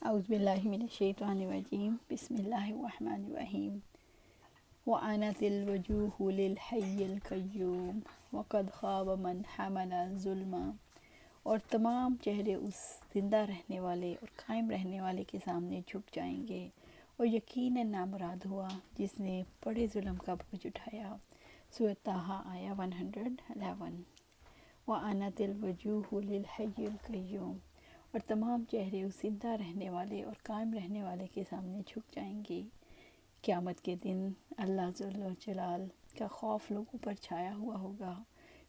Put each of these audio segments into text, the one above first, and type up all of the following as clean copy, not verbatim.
اعوذ باللہ من الشیطان الرجیم بسم اللہ الرحمن الرحیم وعنت الوجوہ للحی القیوم وقد خاب من حمل ظلما، اور تمام چہرے اس زندہ رہنے والے اور قائم رہنے والے کے سامنے جھک جائیں گے، اور یقیناً نامراد ہوا جس نے بڑے ظلم کا بوجھ اٹھایا۔ سورۃ طٰہٰ آیہ 111۔ وعنت الوجوہ للحی القیوم، اور تمام چہرے اس زندہ رہنے والے اور قائم رہنے والے کے سامنے جھک جائیں گے۔ قیامت کے دن اللہ ذل جلال کا خوف لوگوں پر چھایا ہوا ہوگا،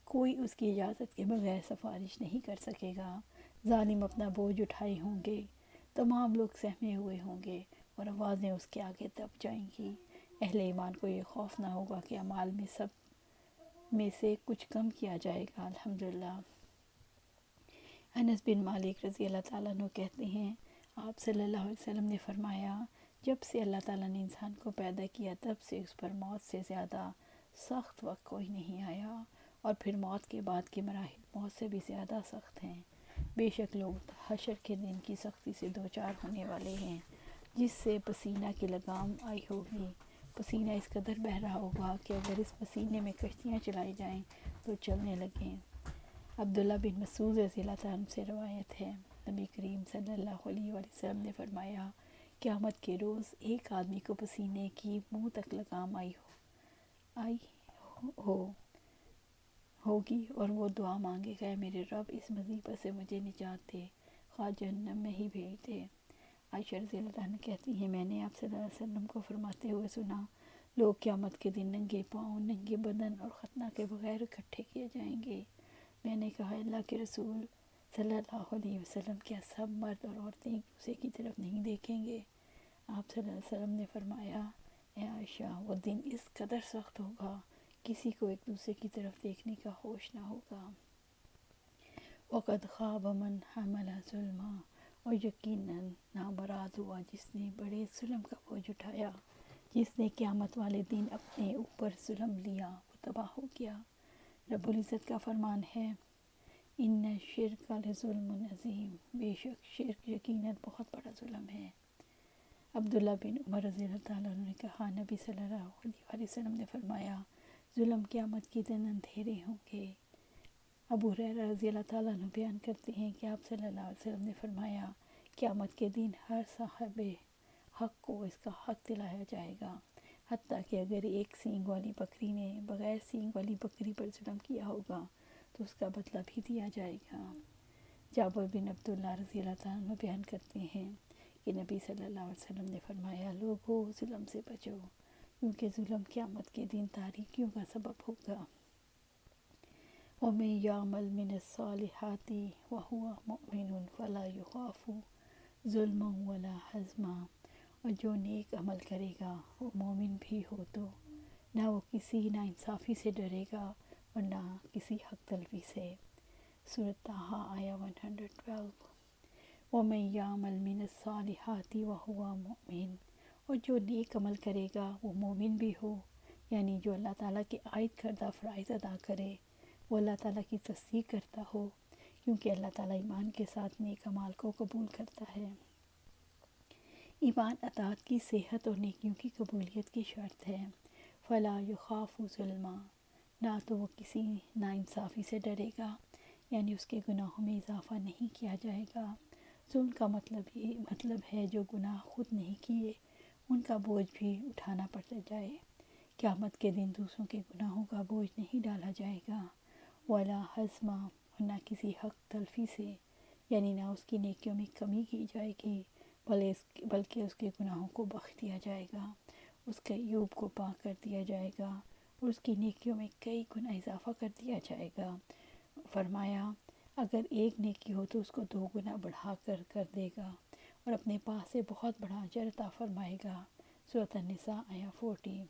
کوئی اس کی اجازت کے بغیر سفارش نہیں کر سکے گا۔ ظالم اپنا بوجھ اٹھائے ہوں گے، تمام لوگ سہمے ہوئے ہوں گے اور آوازیں اس کے آگے دب جائیں گی۔ اہل ایمان کو یہ خوف نہ ہوگا کہ اعمال میں سب میں سے کچھ کم کیا جائے گا۔ الحمدللہ۔ انس بن مالک رضی اللہ تعالیٰ عنہ کہتے ہیں، آپ صلی اللہ علیہ وسلم نے فرمایا، جب سے اللہ تعالیٰ نے انسان کو پیدا کیا تب سے اس پر موت سے زیادہ سخت وقت کوئی نہیں آیا، اور پھر موت کے بعد کے مراحل موت سے بھی زیادہ سخت ہیں۔ بے شک لوگ حشر کے دن کی سختی سے دوچار ہونے والے ہیں، جس سے پسینہ کی لگام آئی ہوگی۔ پسینہ اس قدر بہہ رہا ہوگا کہ اگر اس پسینے میں کشتیاں چلائی جائیں تو چلنے لگیں۔ عبداللہ بن مسعود رضی اللہ تعالیٰ عنہ سے روایت ہے، نبی کریم صلی اللہ علیہ وآلہ وسلم نے فرمایا، قیامت کے روز ایک آدمی کو پسینے کی منہ تک لگام آئی ہوگی اور وہ دعا مانگے گا، میرے رب اس مصیبت سے مجھے نجات دے، خواہ جہنم میں ہی بھیج دے۔ عائشہ رضی اللہ عنہا کہتی ہیں، میں نے آپ صلی اللہ علیہ وسلم کو فرماتے ہوئے سنا، لوگ قیامت کے دن ننگے پاؤں، ننگے بدن اور ختنہ کے بغیر اکٹھے کیے جائیں گے۔ میں نے کہا، اللہ کے رسول صلی اللہ علیہ وسلم، کیا سب مرد اور عورتیں ایک دوسرے کی طرف نہیں دیکھیں گے؟ آپ صلی اللہ علیہ وسلم نے فرمایا، اے عائشہ، وہ دن اس قدر سخت ہوگا کسی کو ایک دوسرے کی طرف دیکھنے کا ہوش نہ ہوگا۔ وقد خاب من حمل ظلما، اور یقیناً نامراد ہوا جس نے بڑے ظلم کا بوجھ اٹھایا۔ جس نے قیامت والے دن اپنے اوپر ظلم لیا وہ تباہ ہو گیا۔ رب العزت کا فرمان ہے، ان الشرک لظلم عظیم، بے شک شرک یقیناً بہت بڑا ظلم ہے۔ عبداللہ بن عمر رضی اللہ تعالیٰ عنہ نے کہا، نبی صلی اللہ علیہ وآلہ وسلم نے فرمایا، ظلم قیامت کے دن اندھیرے ہوں گے۔ ابو ہریرہ رضی اللہ تعالیٰ عنہ بیان کرتے ہیں کہ آپ صلی اللہ علیہ وسلم نے فرمایا، قیامت کے دن ہر صاحب حق کو اس کا حق دلایا جائے گا، حتیٰ کہ اگر ایک سینگ والی بکری نے بغیر سینگ والی بکری پر ظلم کیا ہوگا تو اس کا بدلہ بھی دیا جائے گا۔ جابر بن عبداللہ رضی اللہ تعالیٰ عنہ بیان کرتے ہیں کہ نبی صلی اللہ علیہ وسلم نے فرمایا، لوگو ظلم سے بچو، کیونکہ ظلم قیامت کے دن تاریکیوں کا سبب ہوگا۔ وَمَن يَعْمَلْ مِنَ الصَّالِحَاتِ وَهُوَ مُؤْمِنٌ فَلَا يُخَافُ ظُلْمًا وَلَا حَظْمًا، اور جو نیک عمل کرے گا وہ مومن بھی ہو تو نہ وہ کسی ناانصافی سے ڈرے گا اور نہ کسی حق تلفی سے۔ سورۃ طٰہٰ آیہ 112۔ وَمَن يَعْمَلْ مِنَ الصَّالِحَاتِ وَهُوَ مُؤْمِنٌ، اور جو نیک عمل کرے گا وہ مومن بھی ہو، یعنی جو اللہ تعالیٰ کے عائد کردہ فرائض ادا کرے، وہ اللہ تعالیٰ کی تصدیق کرتا ہو، کیونکہ اللہ تعالیٰ ایمان کے ساتھ نیک اعمال کو قبول کرتا ہے۔ ایمان اطاعت کی صحت اور نیکیوں کی قبولیت کی شرط ہے۔ فَلَا يُخَافُ ظُلْمًا، نہ تو وہ کسی ناانصافی سے ڈرے گا، یعنی اس کے گناہوں میں اضافہ نہیں کیا جائے گا۔ ظلم کا مطلب ہے جو گناہ خود نہیں کیے ان کا بوجھ بھی اٹھانا پڑ جائے۔ قیامت کے دن دوسروں کے گناہوں کا بوجھ نہیں ڈالا جائے گا۔ وَلَا حَظْمًا، اور نہ کسی حق تلفی سے، یعنی نہ اس کی نیکیوں میں کمی کی جائے گی بلکہ اس کے گناہوں کو بخش دیا جائے گا، اس کے عیوب کو پاک کر دیا جائے گا اور اس کی نیکیوں میں کئی گنا اضافہ کر دیا جائے گا۔ فرمایا، اگر ایک نیکی ہو تو اس کو 2 گنا بڑھا کر دے گا اور اپنے پاس سے بہت بڑا اجر عطا فرمائے گا۔ سورۃ النساء آیہ 40۔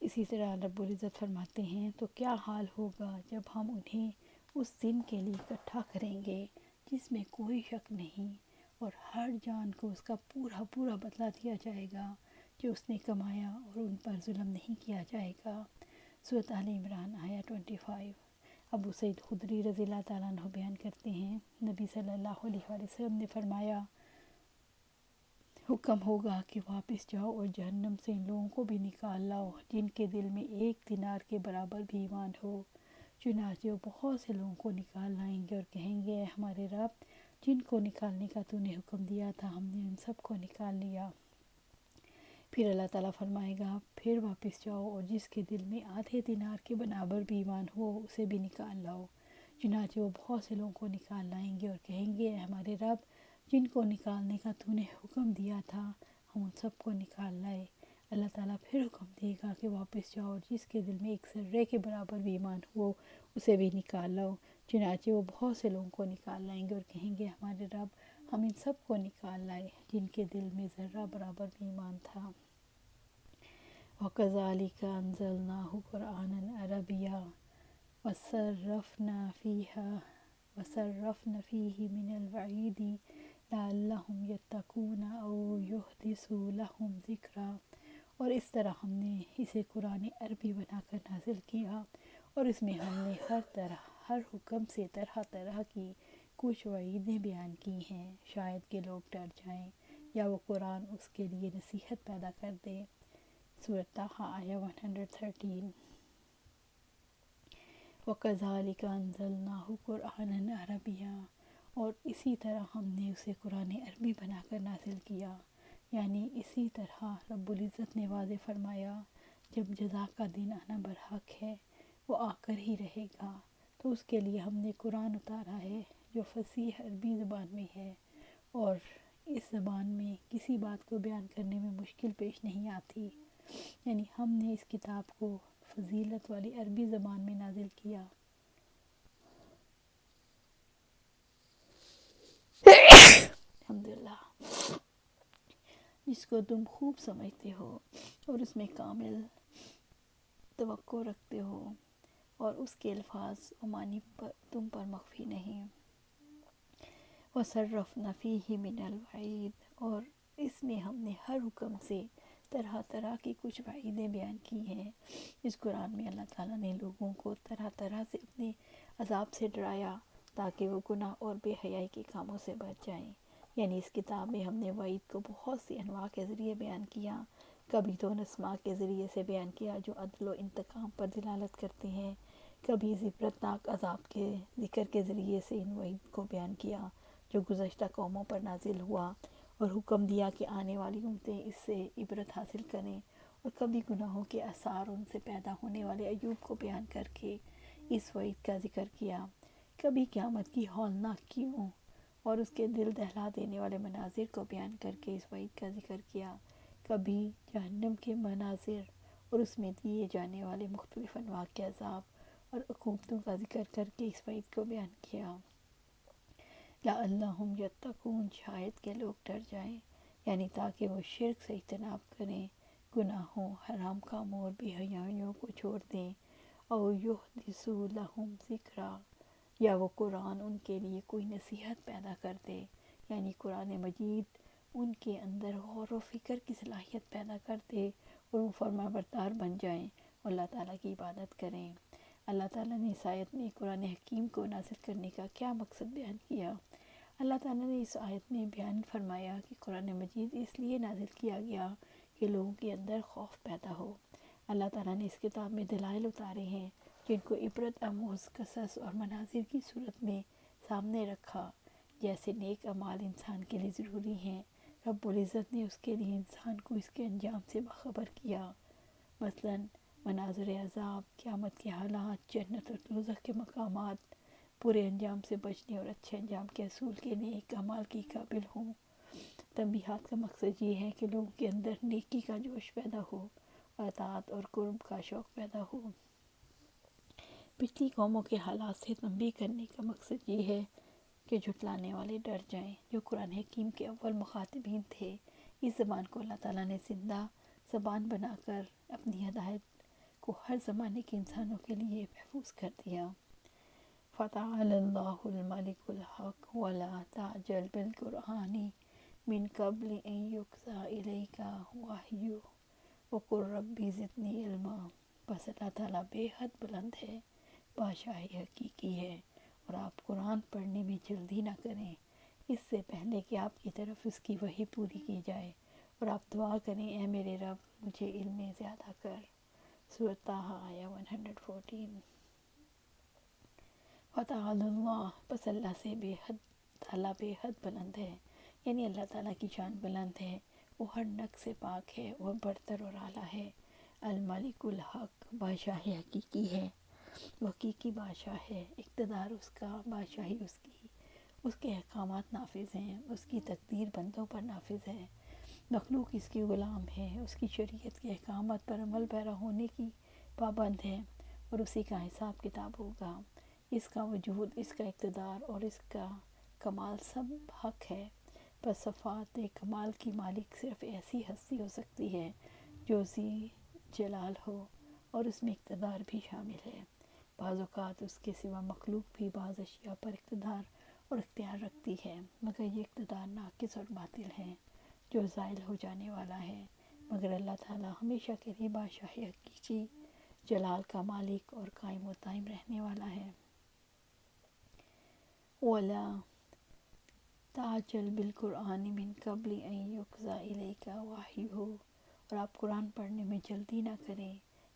اسی طرح رب العزت فرماتے ہیں، تو کیا حال ہوگا جب ہم انہیں اس دن کے لیے اکٹھا کریں گے جس میں کوئی شک نہیں، اور ہر جان کو اس کا پورا پورا بدلہ دیا جائے گا جو اس نے کمایا، اور ان پر ظلم نہیں کیا جائے گا۔ سورۃ آل عمران آیہ 25۔ ابو سعید خدری رضی اللہ تعالیٰ عنہ بیان کرتے ہیں، نبی صلی اللہ علیہ وآلہ وسلم نے فرمایا، حکم ہوگا کہ واپس جاؤ اور جہنم سے ان لوگوں کو بھی نکال لاؤ جن کے دل میں 1 دینار کے برابر بھی ایمان ہو۔ چنانچہ وہ بہت سے لوگوں کو نکال لائیں گے اور کہیں گے، اے ہمارے رب، جن کو نکالنے کا تو نے حکم دیا تھا ہم نے ان سب کو نکال لیا۔ پھر اللہ تعالیٰ فرمائے گا، پھر واپس جاؤ اور جس کے دل میں آدھے دینار کے برابر بھی ایمان ہو اسے بھی نکال لاؤ۔ چنانچہ وہ بہت سے لوگوں کو نکال لائیں گے اور کہیں گے، اے ہمارے رب، جن کو نکالنے کا تو نے حکم دیا تھا ہم ان سب کو نکال لائے۔ اللہ تعالیٰ پھر حکم دے گا کہ واپس جاؤ اور جس کے دل میں 1 ذرے کے برابر بھی ایمان ہو اسے بھی نکال لاؤ۔ چنانچہ وہ بہت سے لوگوں کو نکال لائیں گے اور کہیں گے، ہمارے رب، ہم ان سب کو نکال لائے جن کے دل میں ذرہ برابر بھی ایمان تھا۔ وَكَذَلِكَ أَنزَلْنَاهُ قُرْآنًا عَرَبِيًّا وَصَرَّفْنَا فِيهِ مِنَ الْوَعِيدِ لَعَلَّهُمْ يَتَّقُونَ أَوْ يُحْدِثُ لَهُمْ ذِكْرًا۔ اور اس طرح ہم نے اسے قرآن عربی بنا کر نازل کیا اور اس میں ہم نے ہر حکم سے طرح طرح کی کچھ وعیدیں بیان کی ہیں، شاید کہ لوگ ڈر جائیں یا وہ قرآن اس کے لیے نصیحت پیدا کر دے۔ سورۃ طٰہٰ آیہ 113۔ وَكَذَلِكَ أَنزَلْنَاهُ قُرْآنًا عَرَبِيًّا، اور اسی طرح ہم نے اسے قرآن عربی بنا کر نازل کیا، یعنی اسی طرح رب العزت نے واضح فرمایا، جب جزا کا دن آنا برحق ہے وہ آ کر ہی رہے گا، تو اس کے لیے ہم نے قرآن اتارا ہے جو فصیح عربی زبان میں ہے، اور اس زبان میں کسی بات کو بیان کرنے میں مشکل پیش نہیں آتی، یعنی ہم نے اس کتاب کو فضیلت والی عربی زبان میں نازل کیا۔ الحمدللہ، جس کو تم خوب سمجھتے ہو اور اس میں کامل توقع رکھتے ہو اور اس کے الفاظ و معنی تم پر مخفی نہیں۔ وَصَرَّفْنَا فِيهِ مِنَ الْوَعِيدِ، اور اس میں ہم نے ہر حکم سے طرح طرح کی کچھ وعیدیں بیان کی ہیں۔ اس قرآن میں اللہ تعالیٰ نے لوگوں کو طرح طرح سے اپنے عذاب سے ڈرایا تاکہ وہ گناہ اور بے حیائی کے کاموں سے بچ جائیں، یعنی اس کتاب میں ہم نے وعید کو بہت سی انواع کے ذریعے بیان کیا، کبھی تو اسماء کے ذریعے سے بیان کیا جو عدل و انتقام پر دلالت کرتے ہیں، کبھی عبرتناک عذاب کے ذکر کے ذریعے سے ان وعید کو بیان کیا جو گزشتہ قوموں پر نازل ہوا، اور حکم دیا کہ آنے والی امتیں اس سے عبرت حاصل کریں، اور کبھی گناہوں کے آثار ان سے پیدا ہونے والے عیوب کو بیان کر کے اس وعید کا ذکر کیا، کبھی قیامت کی ہولناکیوں اور اس کے دل دہلا دینے والے مناظر کو بیان کر کے اس وعید کا ذکر کیا، کبھی جہنم کے مناظر اور اس میں دیے جانے والے مختلف انواع کے عذاب اور عقوبتوں کا ذکر کر کے اس وعید کو بیان کیا۔ لَعَلَّهُمْ يَتَّقُونَ، شاید کہ لوگ ڈر جائیں، یعنی تاکہ وہ شرک سے اجتناب کریں، گناہوں، حرام کاموں اور بے حیائیوں کو چھوڑ دیں، او یحدثوا لہم ذکرا، یا وہ قرآن ان کے لیے کوئی نصیحت پیدا کر دے، یعنی قرآن مجید ان کے اندر غور و فکر کی صلاحیت پیدا کر دے اور وہ فرما بردار بن جائیں اور اللہ تعالیٰ کی عبادت کریں۔ اللہ تعالیٰ نے اس آیت میں قرآن حکیم کو نازل کرنے کا کیا مقصد بیان کیا؟ اللہ تعالیٰ نے اس آیت میں بیان فرمایا کہ قرآن مجید اس لیے نازل کیا گیا کہ لوگوں کے اندر خوف پیدا ہو۔ اللہ تعالیٰ نے اس کتاب میں دلائل اتارے ہیں جن کو عبرت آموز قصص اور مناظر کی صورت میں سامنے رکھا، جیسے نیک اعمال انسان کے لیے ضروری ہیں، رب العزت نے اس کے لیے انسان کو اس کے انجام سے باخبر کیا، مثلا مناظر عذاب، قیامت کے حالات، جنت اور دوزخ کے مقامات، برے انجام سے بچنے اور اچھے انجام کے حصول کے نیک اعمال کی قابل ہوں۔ تنبیہات کا مقصد یہ ہے کہ لوگوں کے اندر نیکی کا جوش پیدا ہو، اطاعت اور قرب کا شوق پیدا ہو۔ پچھلی قوموں کے حالات سے تنبیہ کرنے کا مقصد یہ ہے کہ جھٹلانے والے ڈر جائیں جو قرآن حکیم کے اول مخاطبین تھے۔ اس زبان کو اللہ تعالیٰ نے زندہ زبان بنا کر اپنی ہدایت کو ہر زمانے کے انسانوں کے لیے محفوظ کر دیا۔ فَتَعَالَى اللَّهُ الْمَلِكُ الْحَقُّ وَلَا تَعْجَلْ بِالْقُرْآنِ مِنْ قَبْلِ أَنْ يُقْضَى إِلَيْكَ وَحْيُهُ وَقُلْ رَبِّ زِدْنِي عِلْمًا۔ بس اللہ تعالیٰ بے حد بلند ہے، بادشاہ حقیقی ہے، اور آپ قرآن پڑھنے میں جلدی نہ کریں، اس سے پہلے کہ آپ کی طرف اس کی وحی پوری کی جائے، اور آپ دعا کریں اے میرے رب مجھے علم زیادہ کر۔ سورۃ طٰہٰ آیہ 114۔ وَتَعَالَى اللہ، پس اللہ سے بے حد تعالیٰ بے حد بلند ہے، یعنی اللہ تعالیٰ کی شان بلند ہے، وہ ہر نقص سے پاک ہے، وہ برتر اور اعلیٰ ہے۔ الملک الحق، بادشاہ حقیقی ہے، وہ حقیقی بادشاہ ہے، اقتدار اس کا، بادشاہی اس کی، اس کے احکامات نافذ ہیں، اس کی تقدیر بندوں پر نافذ ہے، مخلوق اس کی غلام ہے، اس کی شریعت کے احکامات پر عمل پیرا ہونے کی پابند ہے، اور اسی کا حساب کتاب ہوگا۔ اس کا وجود، اس کا اقتدار اور اس کا کمال سب حق ہے، پر صفات کمال کی مالک صرف ایسی ہستی ہو سکتی ہے جو ذی جلال ہو، اور اس میں اقتدار بھی شامل ہے۔ بعض اوقات اس کے سوا مخلوق بھی بعض اشیاء پر اقتدار اور اختیار رکھتی ہے، مگر یہ اقتدار ناقص اور باطل ہے جو زائل ہو جانے والا ہے، مگر اللہ تعالیٰ ہمیشہ کے لیے بادشاہ حقیقی، جلال کا مالک اور قائم و دائم رہنے والا ہے۔ وَلَا تَعْجَلْ بِالْقُرْآنِ مِن قَبْلِ أَن يُقْضَىٰ إِلَيْكَ وَحْيُهُ، اور آپ قرآن پڑھنے میں جلدی نہ کریں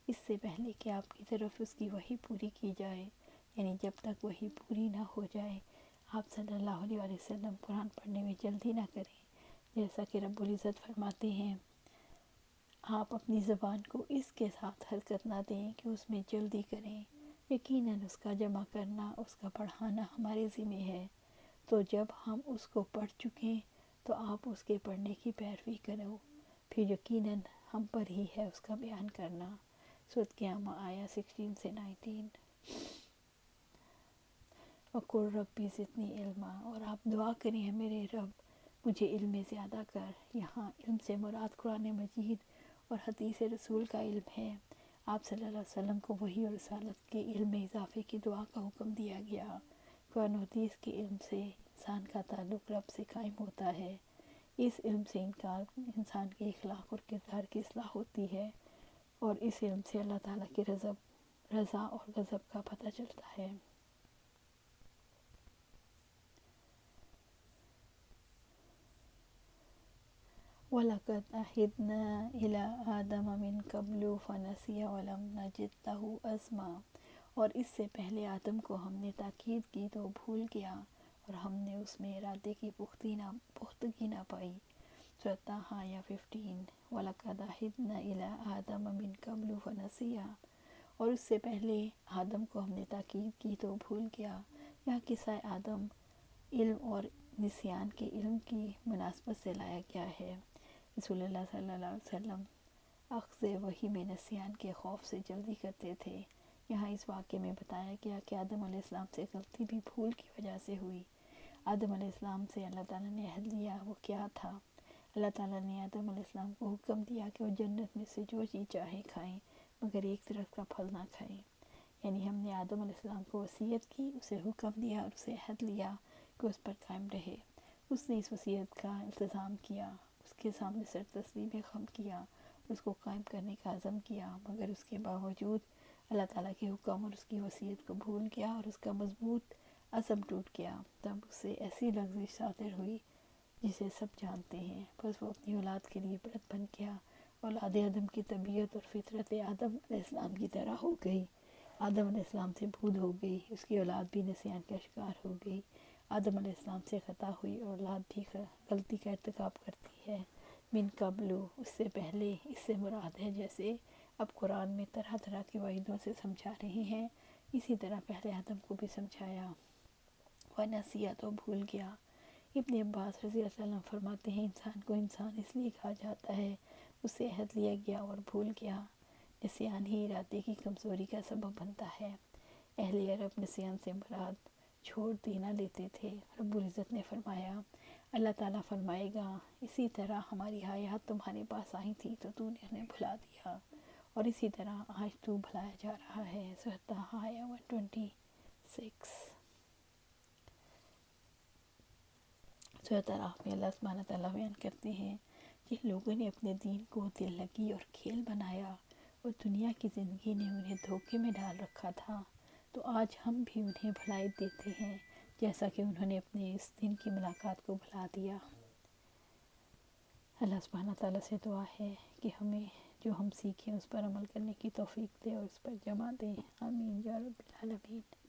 اس سے پہلے کہ آپ کی طرف اس کی وحی پوری کی جائے، یعنی جب تک وحی پوری نہ ہو جائے آپ صلی اللہ علیہ وآلہ وسلم قرآن پڑھنے میں جلدی نہ کریں، جیسا کہ رب العزت فرماتے ہیں آپ اپنی زبان کو اس کے ساتھ حرکت نہ دیں کہ اس میں جلدی کریں، یقیناً اس کا جمع کرنا، اس کا پڑھانا ہمارے ذمہ ہے، تو جب ہم اس کو پڑھ چکیں تو آپ اس کے پڑھنے کی پیروی کرو، پھر یقیناً ہم پر ہی ہے اس کا بیان کرنا۔ سورۃ قیامہ آیہ 16 سے 19۔ وَقُلْ رَبِّ زِدْنِی عِلْمًا، اور آپ دعا کریں میرے رب مجھے علم زیادہ کر۔ یہاں علم سے مراد قرآن مجید اور حدیث رسول کا علم ہے۔ آپ صلی اللہ علیہ وسلم کو وحی اور رسالت کے علم میں اضافے کی دعا کا حکم دیا گیا۔ قرآن و حدیث کے علم سے انسان کا تعلق رب سے قائم ہوتا ہے، اس علم سے انسان کے اخلاق اور کردار کی اصلاح ہوتی ہے، اور اس علم سے اللہ تعالیٰ کی رضا اور غضب کا پتہ چلتا ہے۔ وَلَقَدْ عَهِدْنَا إِلَىٰ آدَمَ مِن قَبْلُ فَنَسِیَ وَلَمْ نَجِدْ لَهُ عَزْمًا، اور اس سے پہلے آدم کو ہم نے تاکید کی تو بھول گیا، اور ہم نے اس میں ارادے کی پختگی نہ پائی۔ سورۃ طٰہٰ آیہ 15۔ وَلَقَدْ عَهِدْنَا إِلَىٰ آدَمَ مِن قَبْلُ فَنَسِیَ، اور اس سے پہلے آدم کو ہم نے تاکید کی تو بھول گیا۔ یہاں قصہ آدم علم اور نسیان کے علم کی مناسبت سے لایا گیا ہے۔ رسول اللہ صلی اللہ علیہ وسلم اخذ وحی میں نسیان کے خوف سے جلدی کرتے تھے۔ یہاں اس واقعے میں بتایا گیا کہ آدم علیہ السلام سے غلطی بھی بھول کی وجہ سے ہوئی۔ آدم علیہ السلام سے اللہ تعالیٰ نے عہد لیا، وہ کیا تھا؟ اللہ تعالیٰ نے آدم علیہ السلام کو حکم دیا کہ وہ جنت میں سے جو چیز چاہیں کھائیں، مگر ایک درخت کا پھل نہ کھائیں۔ یعنی ہم نے آدم علیہ السلام کو وصیت کی، اسے حکم دیا اور اسے عہد لیا کہ اس پر قائم رہے۔ اس نے اس وصیت کا التزام کیا، اس کے سامنے سر تسلیم خم کیا اور اس کو قائم کرنے کا عزم کیا، مگر اس کے باوجود اللہ تعالیٰ کے حکم اور اس کی وصیت کو بھول گیا اور اس کا مضبوط عزم ٹوٹ گیا۔ تب اس سے ایسی لغزش صادر ہوئی جسے سب جانتے ہیں، بس وہ اپنی اولاد کے لیے عبرت بن گیا۔ اولاد آدم کی طبیعت اور فطرت آدم علیہ السلام کی طرح ہو گئی۔ آدم علیہ السلام سے بھول ہو گئی، اس کی اولاد بھی نسیان کا شکار ہو گئی۔ آدم علیہ السلام سے خطا ہوئی اور اولاد بھی غلطی کا ارتکاب کرتی ہے۔ من قبل، اس سے پہلے، اس سے مراد ہے جیسے اب قرآن میں طرح طرح کے وعیدوں سے سمجھا رہے ہیں، اسی طرح پہلے آدم کو بھی سمجھایا۔ وَنَسِیَ، تو بھول گیا۔ ابن عباس رضی اللہ عنہ فرماتے ہیں انسان کو انسان اس لیے کہا جاتا ہے اس سے عہد لیا گیا اور بھول گیا۔ نسیان ہی ارادے کی کمزوری کا سبب بنتا ہے۔ اہل عرب نسیان سے مراد چھوڑ دینا لیتے تھے۔ رب العزت نے فرمایا، اللہ تعالیٰ فرمائے گا اسی طرح ہماری آیات تمہارے پاس آئی تھی تو تو نے انہیں بھلا دیا، اور اسی طرح آج تو بھلایا جا رہا ہے۔ سورۃ طٰہٰ آیہ 126۔ سورۃ اعراف میں اللہ سبحانہ تعالیٰ بیان کرتے ہیں کہ لوگوں نے اپنے دین کو دل لگی اور کھیل بنایا، اور دنیا کی زندگی نے انہیں دھوکے میں ڈال رکھا تھا، تو آج ہم بھی انہیں بھلائی دیتے ہیں جیسا کہ انہوں نے اپنے اس دن کی ملاقات کو بھلا دیا۔ اللہ سبحانہ تعالیٰ سے دعا ہے کہ ہمیں جو ہم سیکھیں اس پر عمل کرنے کی توفیق دے اور اس پر جمع دیں، آمین یا رب العالمین۔